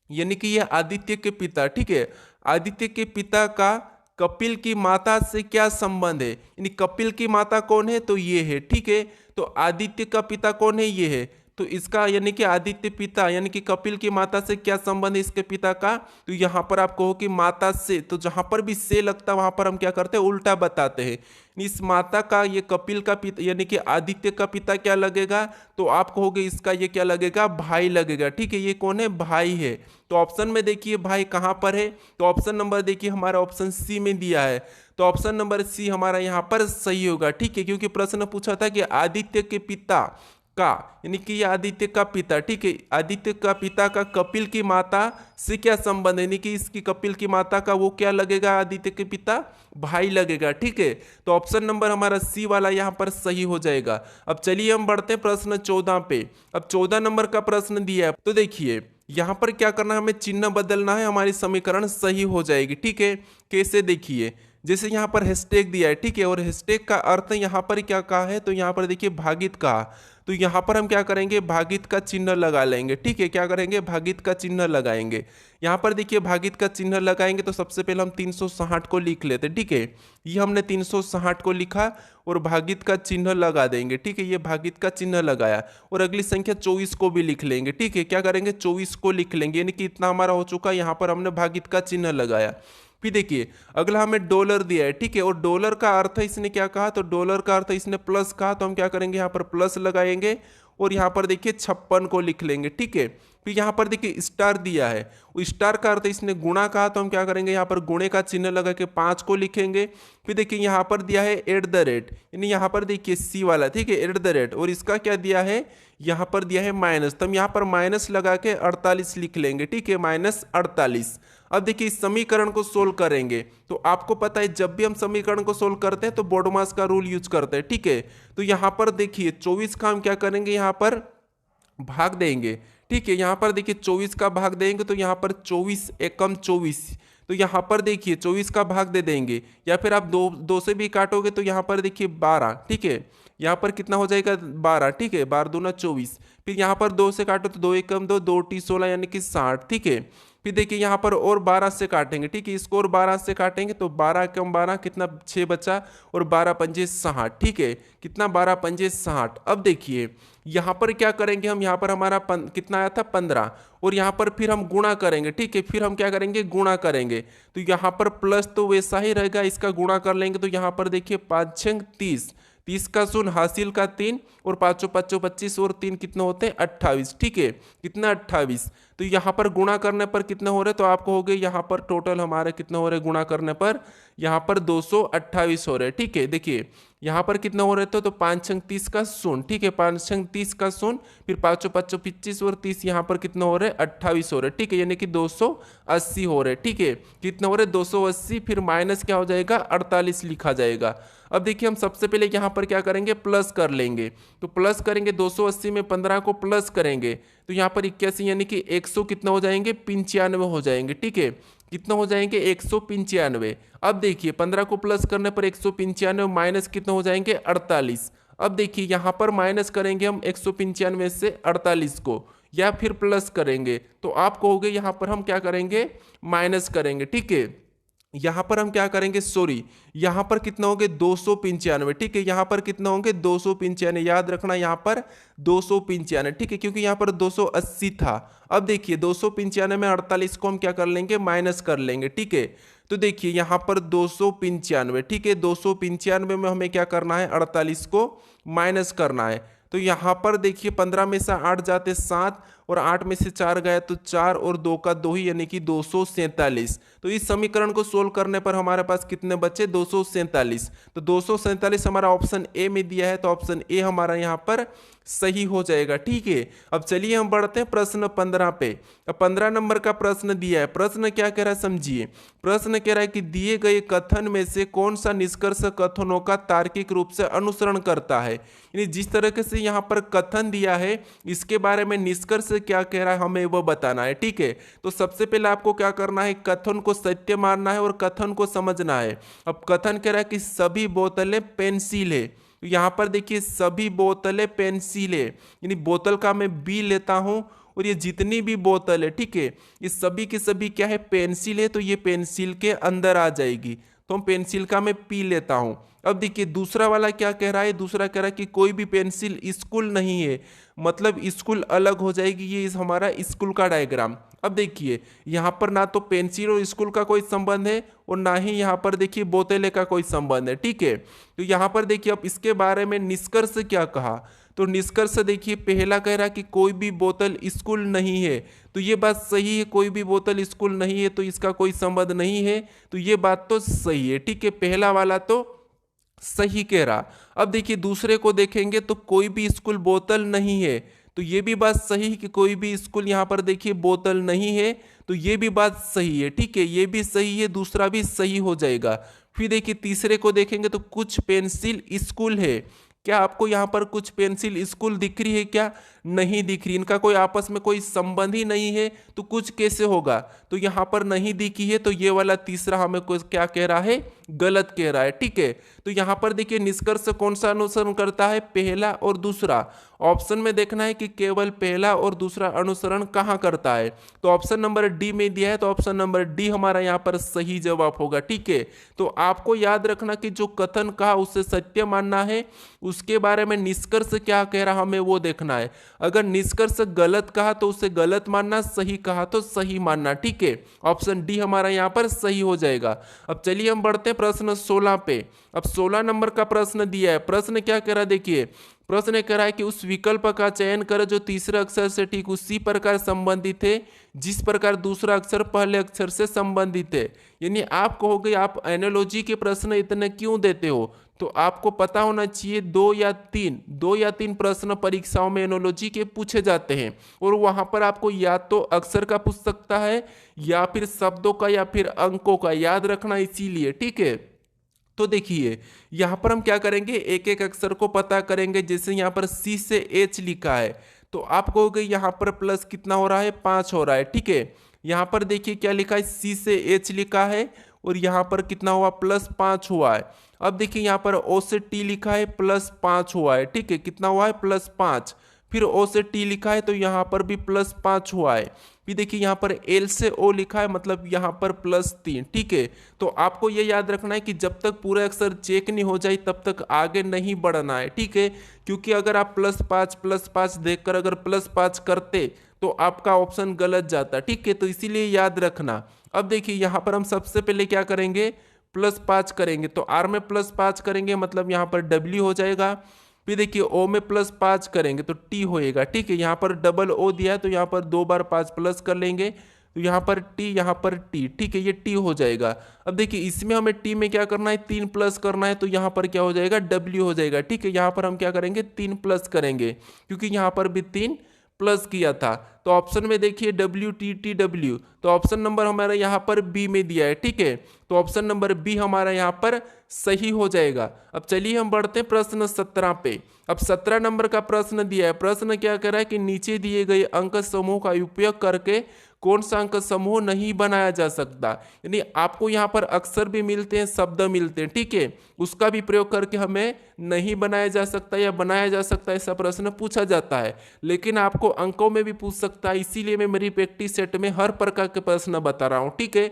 यानी कि ये आदित्य के पिता, ठीक है, आदित्य के पिता का कपिल की माता से क्या संबंध है, यानी कपिल की माता कौन है, तो ये है। ठीक है, तो आदित्य का पिता कौन है, ये है, तो इसका यानी कि आदित्य पिता यानी कि कपिल की माता से क्या संबंध है इसके पिता का, तो यहाँ पर आप कहो कि माता से, तो जहां पर भी से लगता है वहां पर हम क्या करते हैं, उल्टा बताते हैं। इस माता का, ये कपिल का पिता यानी कि आदित्य का पिता क्या लगेगा, तो आप कहोगे इसका ये क्या लगेगा, भाई लगेगा। ठीक है, ये कौन है, भाई है। तो ऑप्शन में देखिए भाई कहाँ पर है, तो ऑप्शन नंबर देखिए हमारा ऑप्शन सी में दिया है, तो ऑप्शन नंबर सी हमारा यहाँ पर सही होगा। ठीक है, क्योंकि प्रश्न पूछा था कि आदित्य के पिता का, यानी कि ये आदित्य का पिता, ठीक है, आदित्य का पिता का कपिल की माता से क्या संबंध है, यानी कि इसकी कपिल की माता का वो क्या लगेगा, आदित्य के पिता भाई लगेगा। ठीक है, तो ऑप्शन नंबर हमारा सी वाला यहाँ पर सही हो जाएगा। अब चलिए हम बढ़ते हैं प्रश्न 14 पे। अब 14 नंबर का प्रश्न दिया है, तो देखिए यहाँ पर क्या करना है, हमें चिन्ह बदलना है, हमारी समीकरण सही हो जाएगी। ठीक है, कैसे, देखिए जैसे यहाँ पर हैशटैग दिया है, ठीक है, और हैशटैग का अर्थ यहाँ पर क्या कहा है, तो यहाँ पर देखिए भागित कहा, तो यहाँ पर हम क्या करेंगे, भागित का चिन्ह लगा लेंगे। ठीक है, क्या करेंगे, भागित का चिन्ह लगाएंगे। यहाँ पर देखिए भागित का चिन्ह लगाएंगे तो सबसे पहले हम 360 को लिख लेते। ठीक है, ये हमने 360 को लिखा और भागित का चिन्ह लगा देंगे। ठीक है, ये भागित का चिन्ह लगाया और अगली संख्या 24 को भी लिख लेंगे। ठीक है, क्या करेंगे, 24 को लिख लेंगे, यानी कि इतना हमारा हो चुका। यहाँ पर हमने भागित का चिन्ह लगाया। फिर देखिए अगला हमें डॉलर दिया है। ठीक है, और डॉलर का अर्थ इसने क्या कहा, तो डॉलर का अर्थ इसने प्लस कहा, तो हम क्या करेंगे, यहाँ पर प्लस लगाएंगे और यहाँ पर देखिए 56 को लिख लेंगे। ठीक है, फिर यहाँ पर देखिए स्टार दिया है, स्टार का अर्थ इसने गुणा कहा, तो हम क्या करेंगे, यहाँ पर गुणे का चिन्ह लगा के 5 को लिखेंगे। फिर देखिए यहाँ पर दिया है @ यानी यहाँ पर देखिए सी वाला, ठीक है, @ और इसका क्या दिया है, यहाँ पर दिया है माइनस, तो हम यहाँ पर माइनस लगा के 48 लिख लेंगे। ठीक है, -48। अब देखिए इस समीकरण को सोल्व करेंगे तो आपको पता है जब भी हम समीकरण को सोल्व करते हैं तो बोडमास का रूल यूज करते हैं, ठीक है। तो यहाँ पर देखिए 24 का हम क्या करेंगे, यहाँ पर भाग देंगे, ठीक है। यहाँ पर देखिए 24 का भाग देंगे तो यहाँ पर 24 एकम 24, तो यहाँ पर देखिए 24 का भाग दे देंगे, या फिर आप दो से भी काटोगे तो यहाँ पर देखिए 12, ठीक है। यहाँ पर कितना हो जाएगा 12, ठीक है, 12 दूना 24। फिर यहाँ पर 2 से काटो तो 2 एकम 2, 2 टी 16 यानी कि 60, ठीक है। फिर देखिए यहाँ पर और 12 से काटेंगे, ठीक है, इसको और 12 से काटेंगे तो 12 कम 12 कितना 6 बचा, और 12 पंजे 60, ठीक है, कितना 12 पंजे 60। अब देखिए यहाँ पर क्या करेंगे हम, यहाँ पर हमारा कितना आया था 15, और यहाँ पर फिर हम गुणा करेंगे, ठीक है, फिर हम क्या करेंगे गुणा करेंगे, तो यहाँ पर प्लस तो वैसा ही रहेगा, इसका गुणा कर लेंगे तो यहाँ पर देखिए 5 छंग 30, 30 का शून्य हासिल का 3, और 5 5 25 और 3 कितने होते हैं 28, ठीक है, कितना 28। तो यहाँ पर गुणा करने पर कितने हो रहे, तो आपको हो गए यहाँ पर टोटल हमारे कितने हो रहे गुणा करने पर, यहाँ पर 228 हो रहे, ठीक है। देखिए यहाँ पर कितना हो रहे थे, तो 5 छंग 30 का शून्य, ठीक है, 5 छंग 30 का शून्य, फिर 5 5 25 और 30, यहाँ पर कितना हो रहे 28 हो रहे, ठीक है, यानी कि 280 हो रहे, ठीक है, कितना हो रहे 280, फिर माइनस क्या हो जाएगा 48 लिखा जाएगा। अब देखिए हम सबसे पहले यहाँ पर क्या करेंगे प्लस कर लेंगे, तो प्लस करेंगे 280 में 15 को प्लस करेंगे तो यहाँ पर 81 यानी कि 100 कितना हो जाएंगे 95 हो जाएंगे, ठीक है, कितना हो जाएंगे 195। अब देखिए 15 को प्लस करने पर 195 माइनस कितना हो जाएंगे 48। अब देखिए यहाँ पर माइनस करेंगे हम 195 से 48 को, या फिर प्लस करेंगे तो आप कहोगे यहाँ पर हम क्या करेंगे माइनस करेंगे, ठीक है। यहाँ पर हम क्या करेंगे सॉरी, यहाँ पर कितना होंगे 295, ठीक है, यहाँ पर कितना होंगे 295, याद रखना यहाँ पर 295, ठीक है, क्योंकि यहाँ पर 280 था। अब देखिए 295 में 48 को हम क्या कर लेंगे माइनस कर लेंगे, ठीक है। तो देखिए यहाँ पर 295, ठीक है, 295 में हमें क्या करना है 48 को माइनस करना है। तो यहाँ पर देखिए 15 में से 8 जाते 7, और 8 में से 4 गए तो 4, और 2 का 2 ही यानी कि 247। तो इस समीकरण को सोल्व करने पर हमारे पास कितने बचे 247। तो 247 हमारा ऑप्शन ए में दिया है, तो ऑप्शन ए हमारा यहाँ पर सही हो जाएगा, ठीक है। अब चलिए हम बढ़ते हैं प्रश्न 15 पे। अब 15 नंबर का प्रश्न दिया है, प्रश्न क्या कह रहा है समझिए। प्रश्न कह रहा है कि दिए गए कथन में से कौन सा निष्कर्ष कथनों का तार्किक रूप से अनुसरण करता है, यानी जिस तरीके से यहाँ पर कथन दिया है इसके बारे में निष्कर्ष क्या कह रहा है हमें वो बताना है, ठीक है। तो सबसे पहले आपको क्या करना है कथन को सत्य मानना है और कथन को समझना है। अब कथन कह रहा है कि सभी बोतलें पेंसिल है, यहाँ पर देखिए सभी बोतलें पेंसिल है, यानी बोतल का मैं बी लेता हूं और ये जितनी भी बोतल है, ठीक है, ये सभी की सभी क्या है पेंसिल है, तो ये पेंसिल के अंदर आ जाएगी, तो हम पेंसिल का मैं पी लेता हूं। अब देखिए दूसरा वाला क्या कह रहा है, दूसरा कह रहा है कि कोई भी पेंसिल स्कूल नहीं है, मतलब स्कूल अलग हो जाएगी, ये हमारा स्कूल का डायग्राम। अब देखिए यहाँ पर ना तो पेंसिल और स्कूल का कोई संबंध है और ना ही यहाँ पर देखिए बोतले का कोई संबंध है, ठीक है। तो यहाँ पर देखिए अब इसके बारे में निष्कर्ष क्या कहा, तो निष्कर्ष देखिए पहला कह रहा है कि कोई भी बोतल स्कूल नहीं है, तो ये बात सही है, कोई भी बोतल स्कूल नहीं है तो इसका कोई संबंध नहीं है, तो ये बात तो सही है, ठीक है, पहला वाला तो सही कह रहा। अब देखिए दूसरे को देखेंगे तो कोई भी स्कूल बोतल नहीं है, तो ये भी बात सही है कि कोई भी स्कूल यहाँ पर देखिए बोतल नहीं है, तो ये भी बात सही है, ठीक है, ये भी सही है, दूसरा भी सही हो जाएगा। फिर देखिए तीसरे को देखेंगे तो कुछ पेंसिल स्कूल है, क्या आपको यहाँ पर कुछ पेंसिल स्कूल दिख रही है क्या, नहीं दिख रही, इनका कोई आपस में कोई संबंध ही नहीं है, तो कुछ कैसे होगा, तो यहाँ पर नहीं दिखी है, तो ये वाला तीसरा हमें कुछ क्या कह रहा है गलत कह रहा है, ठीक है। तो यहाँ पर देखिए निष्कर्ष कौन सा अनुसरण करता है, पहला और दूसरा। ऑप्शन में देखना है कि केवल पहला और दूसरा अनुसरण कहाँ करता है, तो ऑप्शन नंबर डी में दिया है, तो ऑप्शन नंबर डी हमारा यहाँ पर सही जवाब होगा, ठीक है। तो आपको याद रखना कि जो कथन कहा उसे सत्य मानना है, उसके बारे में निष्कर्ष क्या कह रहा हमें वो देखना है। अगर निष्कर्ष गलत कहा तो उसे गलत मानना, सही कहा तो सही मानना, ठीक है। ऑप्शन डी हमारा यहाँ पर सही हो जाएगा। अब चलिए हम बढ़ते हैं प्रश्न 16 पे। अब 16 नंबर का प्रश्न दिया है, प्रश्न क्या कह रहा है देखिए, प्रश्न ये कह रहा है कि उस विकल्प का चयन करें जो तीसरे अक्षर से ठीक उसी प्रकार संबंधित है जिस प्रकार दूसरा अक्षर पहले अक्षर से संबंधित है। यानी आप कहोगे आप एनालॉजी के प्रश्न इतने क्यों देते हो, तो आपको पता होना चाहिए दो या तीन प्रश्न परीक्षाओं में एनालॉजी के पूछे जाते हैं और वहां पर आपको या तो अक्षर का पूछ सकता है या फिर शब्दों का या फिर अंकों का, याद रखना इसीलिए, ठीक है। तो देखिए यहाँ पर हम क्या करेंगे, एक एक अक्षर को पता करेंगे। जैसे यहाँ पर सी से एच लिखा है तो आप कहोगे यहाँ पर प्लस कितना हो रहा है, 5 हो रहा है, ठीक है। यहाँ पर देखिए क्या लिखा है, सी से एच लिखा है और यहाँ पर कितना हुआ, +5 हुआ है। अब देखिए यहाँ पर ओ से टी लिखा है, +5 हुआ है, ठीक है। कितना हुआ है, +5। फिर ओ से टी लिखा है तो यहाँ पर भी +5 हुआ है। फिर देखिए यहाँ पर एल से ओ लिखा है, मतलब यहाँ पर +3, ठीक है। तो आपको ये याद रखना है कि जब तक पूरे अक्षर चेक नहीं हो जाए तब तक आगे नहीं बढ़ना है, ठीक है। क्योंकि अगर आप +5 देखकर अगर +5 करते तो आपका ऑप्शन गलत जाता, ठीक है। तो इसीलिए याद रखना। अब देखिए यहाँ पर हम सबसे पहले क्या करेंगे, +5 करेंगे तो आर में +5 करेंगे मतलब यहाँ पर डब्ल्यू हो जाएगा। फिर देखिए ओ में +5 करेंगे तो टी होएगा, ठीक है। यहाँ पर डबल ओ दिया है तो यहाँ पर 2 बार 5 प्लस कर लेंगे तो यहाँ पर टी, ठीक है, ये टी हो जाएगा। अब देखिए इसमें हमें टी में क्या करना है, 3 प्लस करना है तो यहाँ पर क्या हो जाएगा, डब्ल्यू हो जाएगा, ठीक है। यहाँ पर हम क्या करेंगे, 3 प्लस करेंगे क्योंकि यहाँ पर भी 3 प्लस किया था। तो ऑप्शन में देखिए WTTW, तो ऑप्शन नंबर हमारा यहाँ पर बी में दिया है, ठीक है। तो ऑप्शन नंबर बी हमारा यहाँ पर सही हो जाएगा। अब चलिए हम बढ़ते हैं प्रश्न 17 पे। अब 17 नंबर का प्रश्न दिया है। प्रश्न क्या कर रहा है कि नीचे दिए गए अंक समूह का उपयोग करके कौन सा अंक समूह नहीं बनाया जा सकता। यानी आपको यहाँ पर अक्षर भी मिलते हैं, शब्द मिलते हैं, ठीक है। उसका भी प्रयोग करके हमें नहीं बनाया जा सकता या बनाया जा सकता, ऐसा प्रश्न पूछा जाता है। लेकिन आपको अंकों में भी पूछ सकता है, इसीलिए मैं मेरी प्रैक्टिस सेट में हर प्रकार के प्रश्न बता रहा हूँ, ठीक है।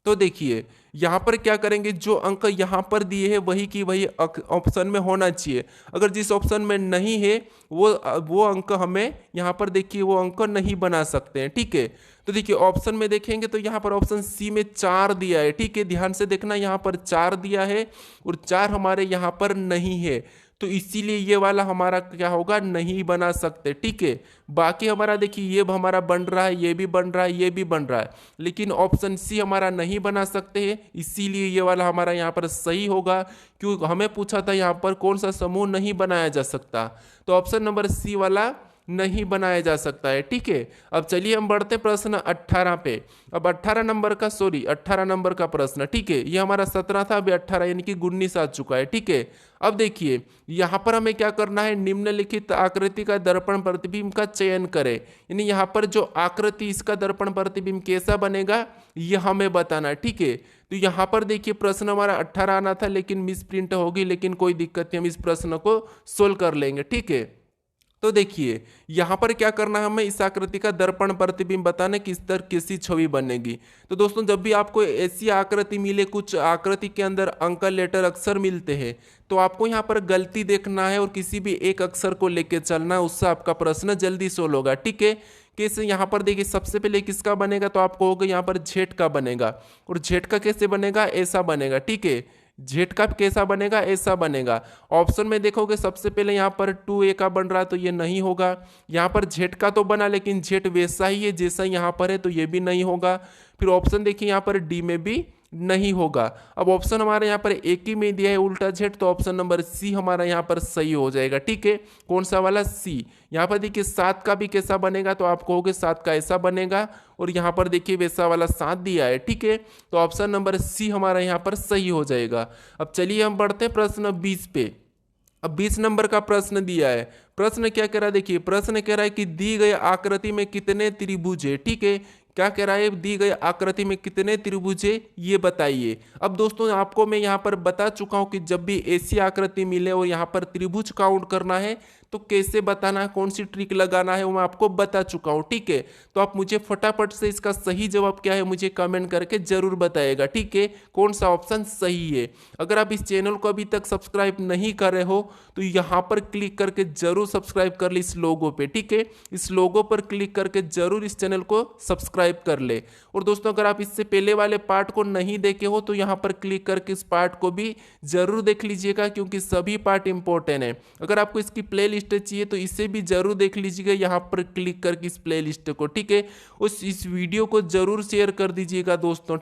तो देखिए यहाँ पर क्या करेंगे, जो अंक यहाँ पर दिए हैं वही की वही ऑप्शन में होना चाहिए। अगर जिस ऑप्शन में नहीं है वो अंक हमें यहाँ पर देखिए वो अंक नहीं बना सकते हैं, ठीक है। तो देखिए ऑप्शन में देखेंगे तो यहाँ पर ऑप्शन सी में 4 दिया है, ठीक है। ध्यान से देखना यहाँ पर 4 दिया है और 4 हमारे यहाँ पर नहीं है, तो इसीलिए ये वाला हमारा क्या होगा, नहीं बना सकते, ठीक है। बाकी हमारा देखिए ये हमारा बन रहा है, ये भी बन रहा है, ये भी बन रहा है, लेकिन ऑप्शन सी हमारा नहीं बना सकते हैं, इसीलिए ये वाला हमारा यहाँ पर सही होगा। क्यों, हमें पूछा था यहाँ पर कौन सा समूह नहीं बनाया जा सकता, तो ऑप्शन नंबर सी वाला नहीं बनाया जा सकता है, ठीक है। अब चलिए हम बढ़ते प्रश्न 18 पे। अब 18 नंबर का प्रश्न, ठीक है। ये हमारा 17 था, अभी 18 यानी कि 19 आ चुका है, ठीक है। अब देखिए यहाँ पर हमें क्या करना है, निम्नलिखित आकृति का दर्पण प्रतिबिंब का चयन करें। यानी यहाँ पर जो आकृति इसका दर्पण प्रतिबिंब कैसा बनेगा ये हमें बताना है, ठीक है। तो यहाँ पर देखिए प्रश्न हमारा 18 आना था लेकिन मिस प्रिंट होगी, लेकिन कोई दिक्कत नहीं, हम इस प्रश्न को सोल्व कर लेंगे, ठीक है। तो देखिए यहाँ पर क्या करना है, हमें इस आकृति का दर्पण प्रतिबिंब बताने किस तरह कैसी छवि बनेगी। तो दोस्तों जब भी आपको ऐसी आकृति मिले, कुछ आकृति के अंदर अंक लेटर अक्षर मिलते हैं, तो आपको यहाँ पर गलती देखना है और किसी भी एक अक्षर को लेके चलना है, उससे आपका प्रश्न जल्दी सोल्व होगा, ठीक है। कैसे, यहाँ पर देखिए सबसे पहले किसका बनेगा, तो आपको होगा यहाँ पर जेड का बनेगा, और जेड का कैसे बनेगा, ऐसा बनेगा, ठीक है। जेड का कैसा बनेगा, ऐसा बनेगा। ऑप्शन में देखोगे सबसे पहले यहाँ पर 2A का बन रहा है तो ये नहीं होगा। यहाँ पर जेड का तो बना लेकिन जेड वैसा ही है जैसा यहाँ पर है, तो ये भी नहीं होगा। फिर ऑप्शन देखिए यहाँ पर डी में भी नहीं होगा। अब ऑप्शन हमारे यहाँ पर एक ही में दिया है उल्टा जेड, तो ऑप्शन नंबर सी हमारा यहाँ पर सही हो जाएगा, ठीक है। कौन सा वाला, सी। यहाँ पर देखिए 7 का भी कैसा बनेगा, तो आप कहोगे 7 का ऐसा बनेगा, और यहाँ पर देखिए वैसा वाला 7 दिया है, ठीक है। तो ऑप्शन नंबर सी हमारा यहाँ पर सही हो जाएगा। अब चलिए हम बढ़ते हैं प्रश्न 20 पे। अब 20 नंबर का प्रश्न दिया है। प्रश्न क्या कह रहा है, देखिए प्रश्न कह रहा है कि दी गई आकृति में कितने त्रिभुज है, ठीक है। क्या कह रहा है, दी गई आकृति में कितने त्रिभुज है ये बताइए। अब दोस्तों आपको मैं यहाँ पर बता चुका हूँ कि जब भी ऐसी आकृति मिले और यहाँ पर त्रिभुज काउंट करना है तो कैसे बताना है, कौन सी ट्रिक लगाना है, वो मैं आपको बता चुका हूँ, ठीक है। तो आप मुझे फटाफट से इसका सही जवाब क्या है मुझे कमेंट करके जरूर बताइएगा, ठीक है। कौन सा ऑप्शन सही है। अगर आप इस चैनल को अभी तक सब्सक्राइब नहीं कर रहे हो तो यहाँ पर क्लिक करके जरूर सब्सक्राइब कर ली इस लोगो पे, ठीक है। इस लोगो पर क्लिक करके जरूर इस चैनल को सब्सक्राइब सब्सक्राइब कर ले। और दोस्तों अगर आप इससे पहले वाले पार्ट को नहीं देखे हो तो यहाँ पर क्लिक करके इस पार्ट को भी जरूर देख लीजिएगा, क्योंकि सभी पार्ट इंपॉर्टेंट है। अगर आपको इसकी प्ले लिस्ट चाहिए तो इसे भी जरूर देख लीजिएगा यहाँ पर क्लिक करके इस प्ले लिस्ट को, ठीक है। इस वीडियो को जरूर शेयर कर दीजिएगा दोस्तों।